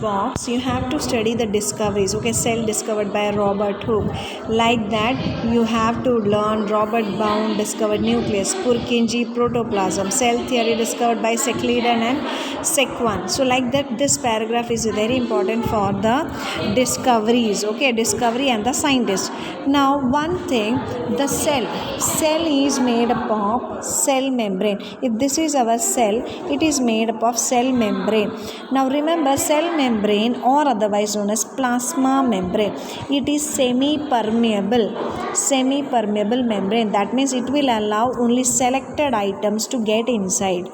box you have to study the discoveries. Okay, cell discovered by Robert Hooke. Like that you have to learn Robert Bound discovered nucleus, Purkinje protoplasm, cell theory discovered by Secleden and Sekwan. So like that this paragraph is very important for the discoveries. Okay, discovery and the scientist. Now one thing, the cell is made up of cell membrane. If this is our cell, it is made up of cell membrane. Now remember, cell membrane or otherwise known as plasma membrane, it is semi-permeable membrane. That means it will allow only selected items to get inside,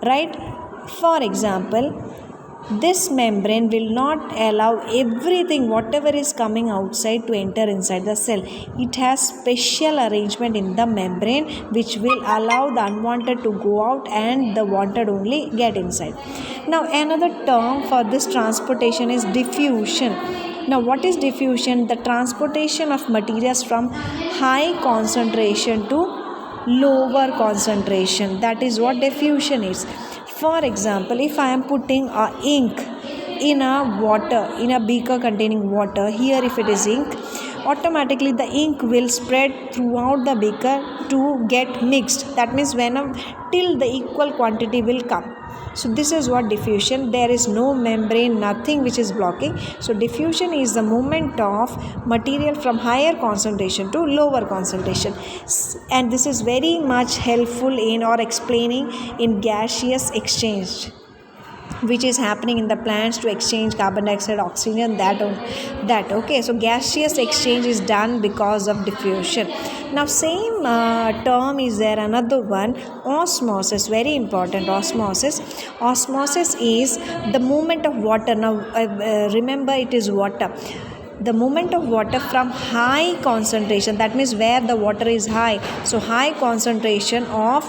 right? For example, this membrane will not allow everything, whatever is coming outside, to enter inside the cell. It has special arrangement in the membrane which will allow the unwanted to go out and the wanted only get inside. Now another term for this transportation is diffusion. Now what is diffusion? The transportation of materials from high concentration to lower concentration. That is what diffusion is. For example, if I am putting ink in a beaker containing water, here if it is ink, automatically the ink will spread throughout the beaker to get mixed. That means till the equal quantity will come. So this is what diffusion. There is no membrane, nothing which is blocking. So diffusion is the movement of material from higher concentration to lower concentration, and this is very much helpful in or explaining in gaseous exchange, which is happening in the plants to exchange carbon dioxide, oxygen, that okay. So gaseous exchange is done because of diffusion. Now same term is there, another one, osmosis, very important. Osmosis is the movement of water. Now remember, it is water, the movement of water from high concentration, that means where the water is high, so high concentration of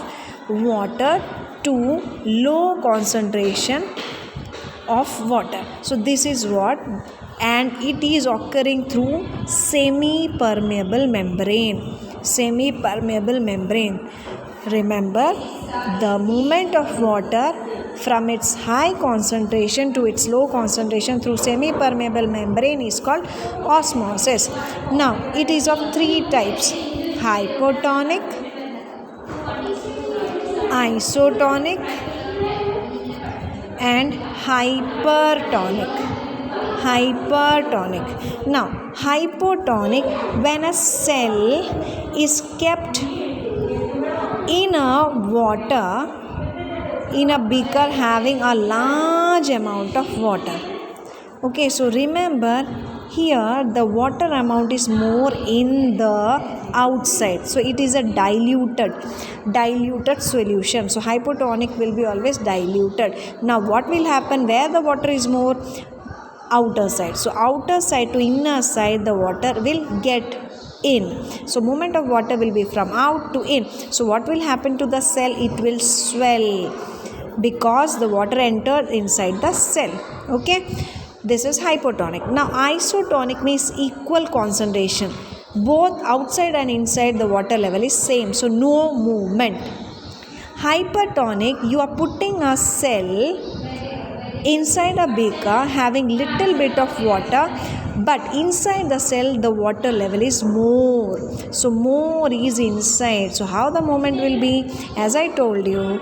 water to low concentration of water. So this is what, and it is occurring through semi-permeable membrane. Remember, the movement of water from its high concentration to its low concentration through semi-permeable membrane is called osmosis. Now it is of three types: hypotonic, isotonic and hypertonic. Now hypotonic, when a cell is kept in a water, in a beaker having a large amount of water. Okay, so remember, here the water amount is more in the outside, so it is a diluted solution. So hypotonic will be always diluted. Now what will happen where the water is more? Outer side. So outer side to inner side, the water will get in. So movement of water will be from out to in. So what will happen to the cell? It will swell because the water entered inside the cell. Okay, this is hypotonic. Now isotonic means equal concentration, both outside and inside the water level is same, so no movement. Hypertonic, you are putting a cell inside a beaker having little bit of water, but inside the cell the water level is more, so more is inside. So how the movement will be? As I told you,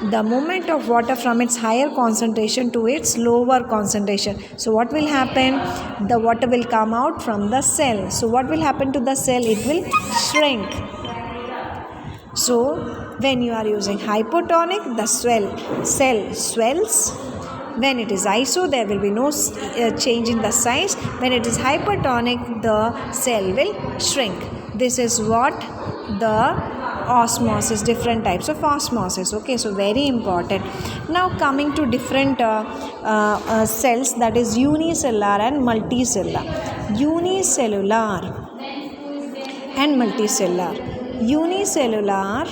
the movement of water from its higher concentration to its lower concentration. So what will happen? The water will come out from the cell. So what will happen to the cell? It will shrink. So when you are using hypotonic, the cell swells. When it is iso, there will be no change in the size. When it is hypertonic, the cell will shrink. This is what the osmosis, different types of osmosis. Okay, so very important. Now coming to different cells, that is unicellular and multicellular. Unicellular and multicellular. Unicellular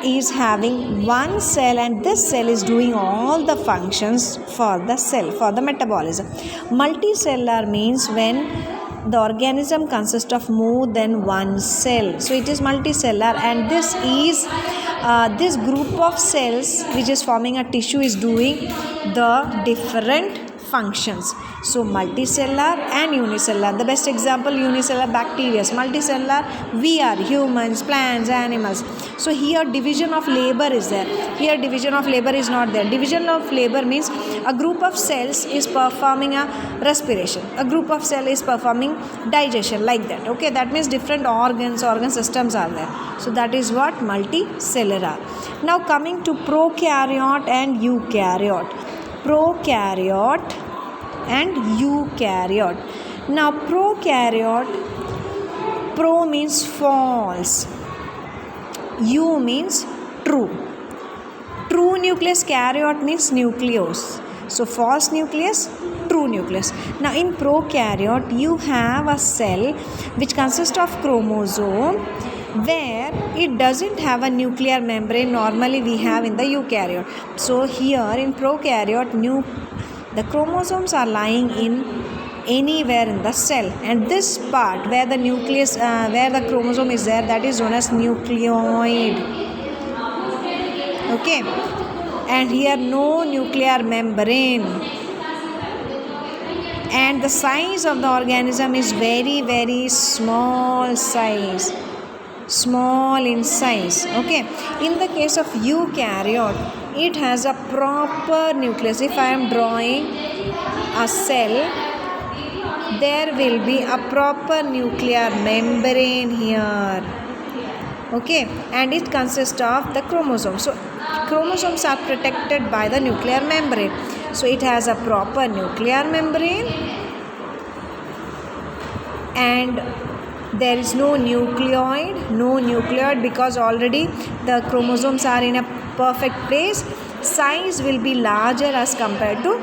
is having one cell, and this cell is doing all the functions for the cell, for the metabolism. Multicellular means when the organism consists of more than one cell. So it is multicellular, and this is this group of cells which is forming a tissue is doing the different functions. So multicellular and unicellular. The best example, unicellular bacteria. Multicellular, we are humans, plants, animals. So here division of labor is there. Here division of labor is not there. Division of labor means a group of cells is performing a respiration. A group of cell is performing digestion, like that. Okay, that means different organ systems are there. So that is what multicellular. Now coming to prokaryote and eukaryote. Prokaryote and eukaryote. Now prokaryote, pro means false, eu means true. True nucleus, karyote means nucleus. So false nucleus, true nucleus. Now in prokaryote you have a cell which consists of chromosome, where it doesn't have a nuclear membrane normally we have in the eukaryote. So here in prokaryote, the chromosomes are lying in anywhere in the cell, and this part where the nucleus where the chromosome is there, that is known as nucleoid. Okay, and here no nuclear membrane, and the size of the organism is very, very small size, small in size. Okay, in the case of eukaryote, it has a proper nucleus. If I am drawing a cell, there will be a proper nuclear membrane here. Okay, and it consists of the chromosomes. So chromosomes are protected by the nuclear membrane. So it has a proper nuclear membrane, and there is no nucleoid because already the chromosomes are in a perfect place. Size will be larger as compared to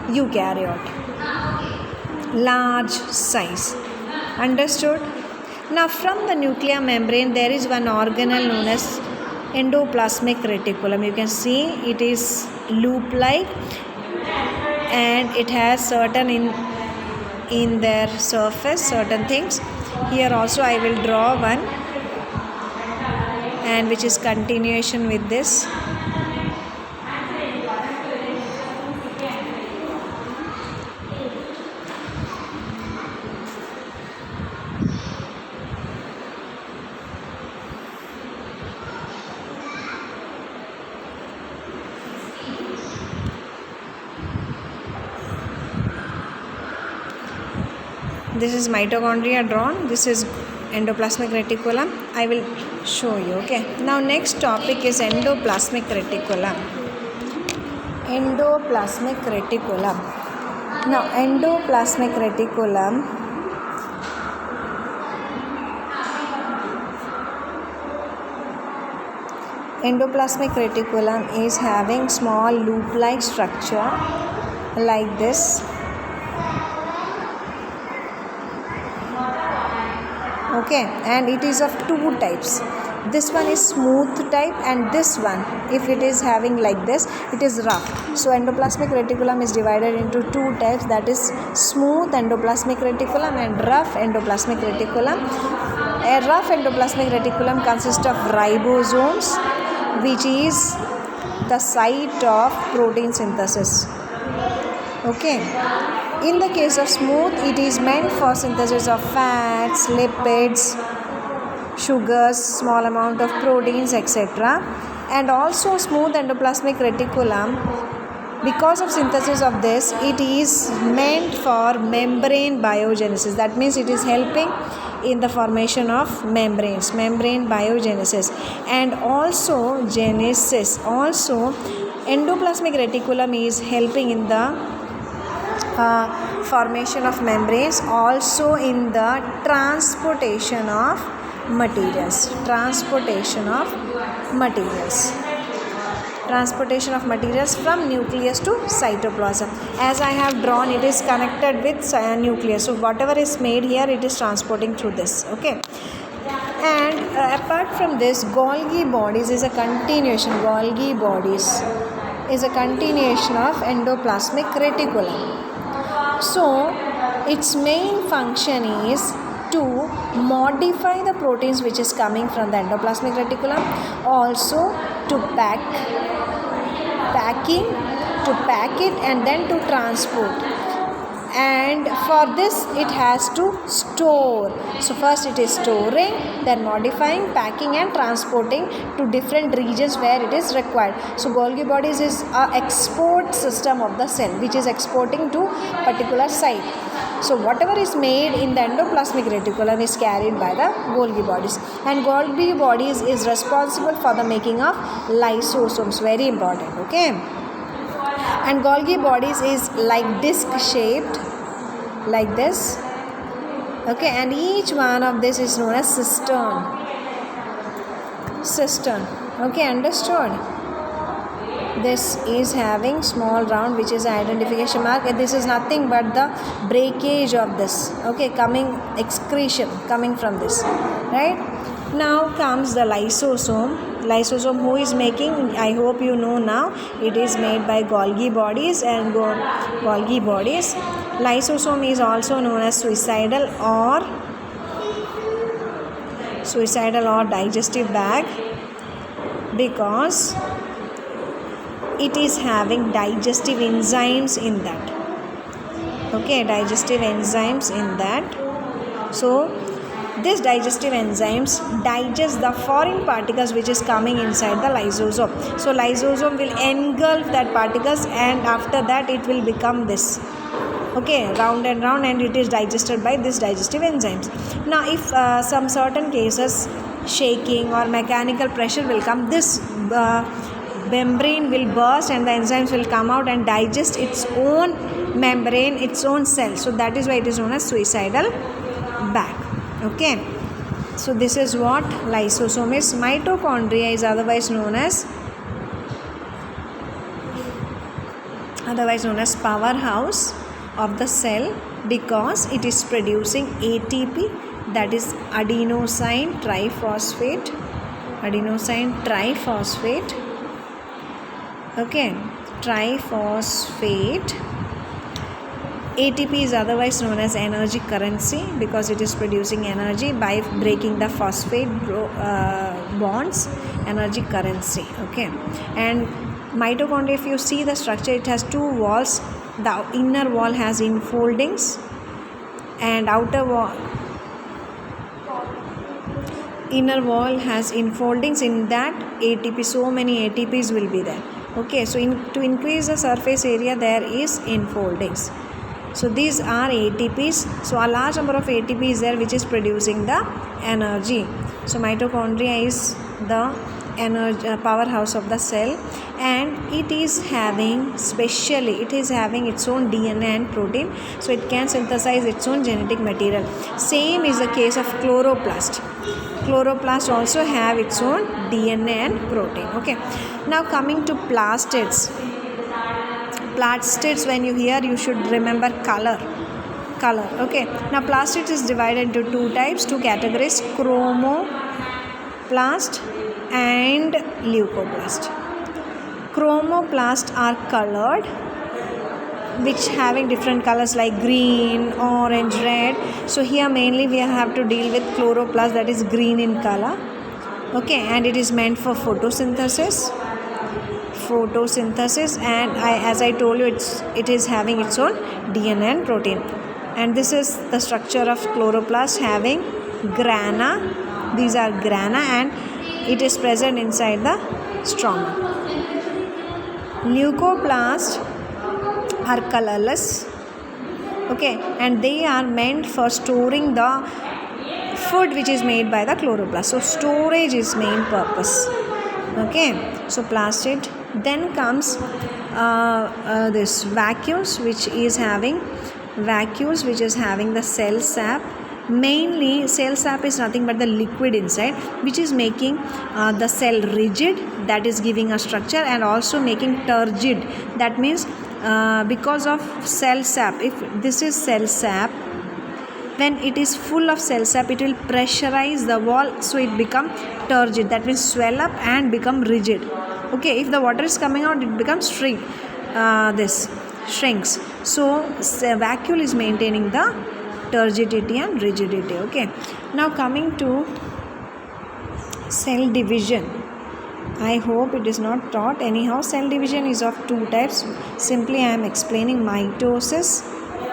eukaryote. Large size. Understood? Now from the nuclear membrane there is one organelle known as endoplasmic reticulum. You can see it is loop like, and it has certain in their surface certain things. Here also I will draw one, and which is continuation with this. This is mitochondria drawn. This is endoplasmic reticulum. I will show you. Okay. Now next topic is endoplasmic reticulum. Endoplasmic reticulum. Now endoplasmic reticulum is having small loop-like structure like this. Okay, and it is of two types. This one is smooth type, and this one, if it is having like this, it is rough. So endoplasmic reticulum is divided into two types, that is smooth endoplasmic reticulum and rough endoplasmic reticulum. A rough endoplasmic reticulum consists of ribosomes, which is the site of protein synthesis. Okay. In the case of smooth, it is meant for synthesis of fats, lipids, sugars, small amount of proteins, etc. And also smooth endoplasmic reticulum, because of synthesis of this, it is meant for membrane biogenesis. That means it is helping in the formation of membranes, membrane biogenesis, and also genesis. Also, endoplasmic reticulum is helping in the formation of membranes, also in the transportation of materials from nucleus to cytoplasm. As I have drawn, it is connected with nucleus, so whatever is made here, it is transporting through this. Okay. And apart from this, Golgi bodies is a continuation of endoplasmic reticulum. So its main function is to modify the proteins which is coming from the endoplasmic reticulum, also to packing, to pack it, and then to transport. And for this it has to store. So first it is storing, then modifying, packing and transporting to different regions where it is required. So Golgi bodies is a export system of the cell which is exporting to particular site. So whatever is made in the endoplasmic reticulum is carried by the Golgi bodies, and Golgi bodies is responsible for the making of lysosomes. Very important. Okay. And Golgi bodies is like disc shaped, like this. Okay, and each one of this is known as cistern. Okay, understood? This is having small round which is identification mark, and this is nothing but the breakage of this. Okay, excretion coming from this, right? Now comes the lysosome. Lysosome, who is making? I hope you know now. It is made by Golgi bodies and Golgi bodies. Lysosome is also known as suicidal or digestive bag, because it is having digestive enzymes in that. Okay, digestive enzymes in that. So these digestive enzymes digest the foreign particles which is coming inside the lysosome. So lysosome will engulf that particles, and after that it will become this. Okay, round and round, and it is digested by this digestive enzymes. Now if some certain cases shaking or mechanical pressure will come, this membrane will burst and the enzymes will come out and digest its own membrane, its own cell. So that is why it is known as suicidal bag. Okay, so this is what lysosome is. Mitochondria is otherwise known as powerhouse of the cell, because it is producing ATP, that is adenosine triphosphate. Okay, triphosphate. ATP is otherwise known as energy currency, because it is producing energy by breaking the phosphate bonds. Energy currency. Okay, and mitochondria, if you see the structure, it has two walls. The inner wall has infoldings and outer inner wall has infoldings. In that ATP, so many ATPs will be there. Okay, so to increase the surface area, there is infoldings. So these are ATPs. So a large number of ATP is there which is producing the energy. So mitochondria is the energy powerhouse of the cell, and it is having its own DNA and protein, so it can synthesize its own genetic material. Same is the case of chloroplast. Chloroplast also have its own DNA and protein. Okay, now coming to plastids. Plastids, when you hear, you should remember color. Okay, now plastids is divided into two categories: chromoplast and leucoplast. Chromoplast are colored, which having different colors like green, orange, red. So here mainly we have to deal with chloroplast, that is green in color. Okay, and it is meant for photosynthesis, and as I told you, it is having its own DNA and protein. And this is the structure of chloroplast, having grana. These are grana, and it is present inside the stroma. Leucoplasts are colorless. Okay, and they are meant for storing the food which is made by the chloroplast. So storage is main purpose. Okay, so plastid. Then comes this vacuoles, which is having the cell sap. Mainly cell sap is nothing but the liquid inside, which is making the cell rigid, that is giving a structure, and also making turgid. That means because of cell sap, if this is cell sap, when it is full of cell sap, it will pressurize the wall, so it become turgid, that means swell up and become rigid. Okay, if the water is coming out, it becomes shrinks. So vacuole is maintaining the turgidity and rigidity. Okay, now coming to cell division. I hope it is not taught. Anyhow, cell division is of two types. Simply I am explaining mitosis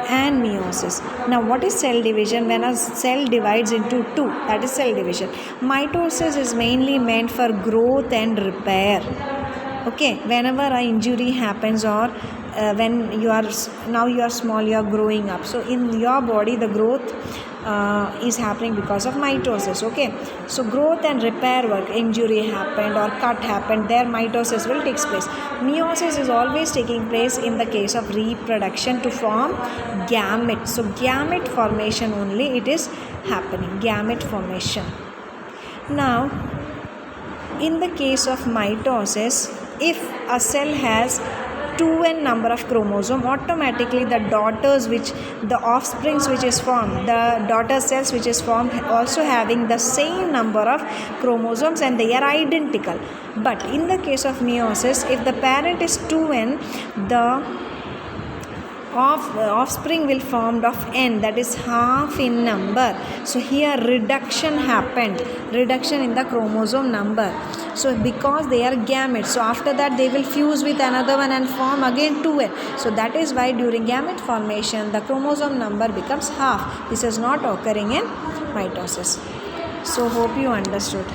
and meiosis. Now what is cell division? When a cell divides into two, that is cell division. Mitosis is mainly meant for growth and repair. Okay, whenever an injury happens, or when you are small, you are growing up, so in your body the growth is happening because of mitosis. Okay, so growth and repair work, injury happened or cut happened, there mitosis will take place. Meiosis is always taking place in the case of reproduction to form gamete. So gamete formation only it is happening, gamete formation. Now in the case of mitosis, if a cell has 2n number of chromosome, automatically the offsprings which is formed, the daughter cells which is formed, also having the same number of chromosomes and they are identical. But in the case of meiosis, if the parent is 2n, the offspring will formed of n, that is half in number. So here reduction happened, reduction in the chromosome number. So because they are gametes, so after that they will fuse with another one and form again 2n. So that is why during gamete formation the chromosome number becomes half. This is not occurring in mitosis. So hope you understood.